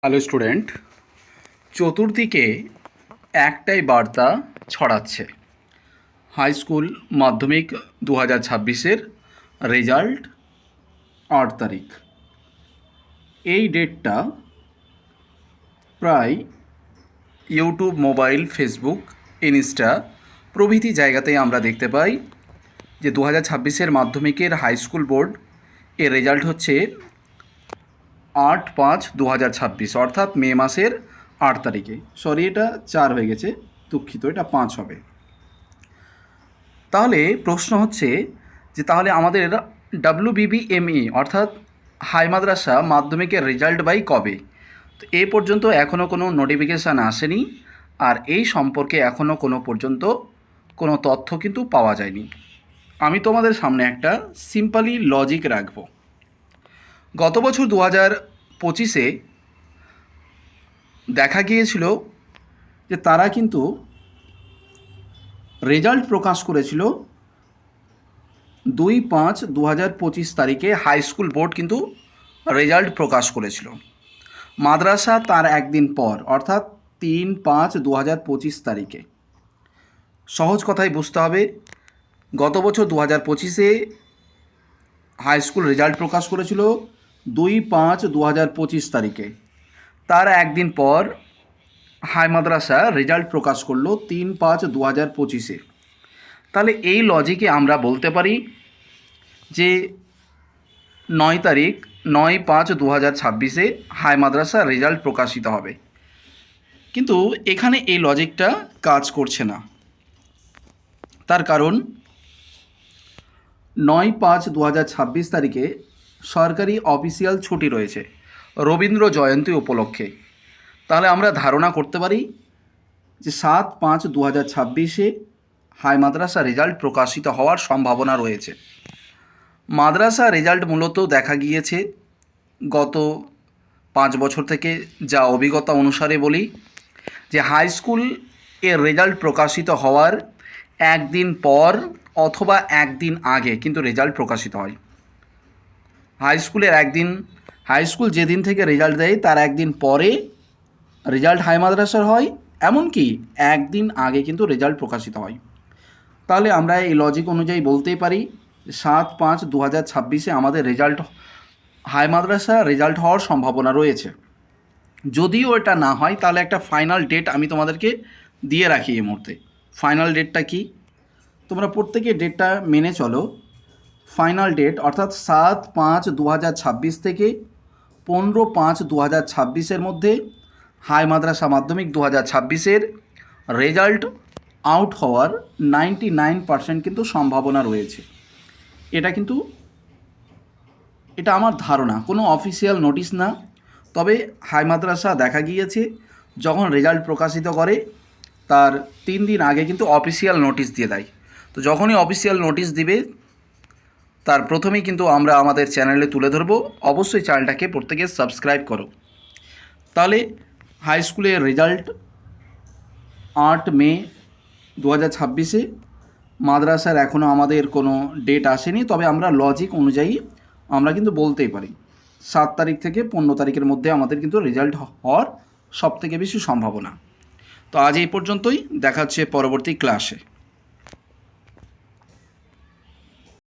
Hello student, চতুর্দিকে একটাই বার্তা ছড়াচ্ছে। হাই স্কুল মাধ্যমিক 2026-এর রেজাল্ট 8 তারিখ। এই ডেটটা প্রায় ইউটিউব, মোবাইল, ফেসবুক, ইনস্টা প্রভৃতি জায়গাতেই আমরা দেখতে পাই যে 2026-এর মাধ্যমিকের হাই স্কুল বোর্ড এর রেজাল্ট হচ্ছে 8/5/2026, অর্থাৎ মে মাসের 8 তারিখে। সরি, এটা 4 হয়ে গেছে, দুঃখিত, এটা 5 হবে। তাহলে প্রশ্ন হচ্ছে যে তাহলে আমাদের WBBME অর্থাৎ হাই মাদ্রাসা মাধ্যমিকের রেজাল্ট বাই কবে? তো এ পর্যন্ত এখনও কোনো নোটিফিকেশান আসেনি, আর এই সম্পর্কে এখনও কোনো পর্যন্ত কোনো তথ্য কিন্তু পাওয়া যায়নি। আমি তোমাদের সামনে একটা সিম্পলি লজিক রাখব। গত বছর 2025-এ দেখা গিয়েছিল যে তারা কিন্তু রেজাল্ট প্রকাশ করেছিল 2/5/2025 তারিখে। হাই স্কুল বোর্ড কিন্তু রেজাল্ট প্রকাশ করেছিল। মাদ্রাসা তার একদিন পর, অর্থাৎ 3/5/2025 তারিখে। সহজ কথায় বুঝতে হবে, গত বছর 2025-এ হাই স্কুল রেজাল্ট প্রকাশ করেছিল 2/5/2025 তারিখে। তার একদিন পর হাই মাদ্রাসা রেজাল্ট প্রকাশ করলো 3/5/2025-এ। তাহলে এই লজিকে আমরা বলতে পারি যে 9 তারিখ 9/5/2026-এ হাই মাদ্রাসা রেজাল্ট প্রকাশিত হবে। কিন্তু এখানে এই লজিকটা কাজ করছে না। তার কারণ 9/5/2026 তারিখে সরকারি অফিসিয়াল ছুটি রয়েছে রবীন্দ্র জয়ন্তী উপলক্ষে। তাহলে আমরা ধারণা করতে পারি যে 7/5/2026-এ হাই মাদ্রাসা রেজাল্ট প্রকাশিত হওয়ার সম্ভাবনা রয়েছে। মাদ্রাসা রেজাল্ট মূলত দেখা গিয়েছে গত 5 বছর থেকে, যা অভিজ্ঞতা অনুসারে বলি, যে হাই স্কুল এর রেজাল্ট প্রকাশিত হওয়ার একদিন পর অথবা একদিন আগে কিন্তু রেজাল্ট প্রকাশিত হয়। হাই স্কুল যেদিন থেকে রেজাল্ট দেয় তার একদিন পরে রেজাল্ট হাই মাদ্রাসার হয়, এমনকি একদিন আগে কিন্তু রেজাল্ট প্রকাশিত হয়। তাহলে আমরা এই লজিক অনুযায়ী বলতেই পারি 7/5/2026-এ আমাদের রেজাল্ট হাই মাদ্রাসা রেজাল্ট হওয়ার সম্ভাবনা রয়েছে। যদিও এটা না হয়, তাহলে একটা ফাইনাল ডেট আমি তোমাদেরকে দিয়ে রাখি এই মুহূর্তে। ফাইনাল ডেটটা কি? তোমরা প্রত্যেকে ডেটটা মেনে চলো। ফাইনাল ডেট অর্থাৎ 7/5/2026 থেকে 15/5/2026-এর মধ্যে হাই মাদ্রাসা মাধ্যমিক 2026-এর রেজাল্ট আউট হওয়ার 99% কিন্তু সম্ভাবনা রয়েছে। এটা আমার ধারণা, কোনো অফিসিয়াল নোটিশ না। তবে হাই মাদ্রাসা দেখা গিয়েছে যখন রেজাল্ট প্রকাশিত করে তার 3 দিন আগে কিন্তু অফিসিয়াল নোটিশ দিয়ে দেয়। তো যখনই অফিসিয়াল নোটিশ দিবে তার প্রথমেই কিন্তু আমরা আমাদের চ্যানেলে তুলে ধরবো। অবশ্যই চ্যানেলটাকে প্রত্যেকে সাবস্ক্রাইব করো। তাহলে হাই স্কুলের রেজাল্ট 8 মে 2026-এ। মাদ্রাসার এখনও আমাদের কোনো ডেট আসেনি, তবে আমরা লজিক অনুযায়ী আমরা কিন্তু বলতেই পারি 7 তারিখ থেকে 15 তারিখের মধ্যে আমাদের কিন্তু রেজাল্ট হওয়ার সবথেকে বেশি সম্ভাবনা। তো আজ এই পর্যন্তই, দেখা হচ্ছে পরবর্তী ক্লাসে।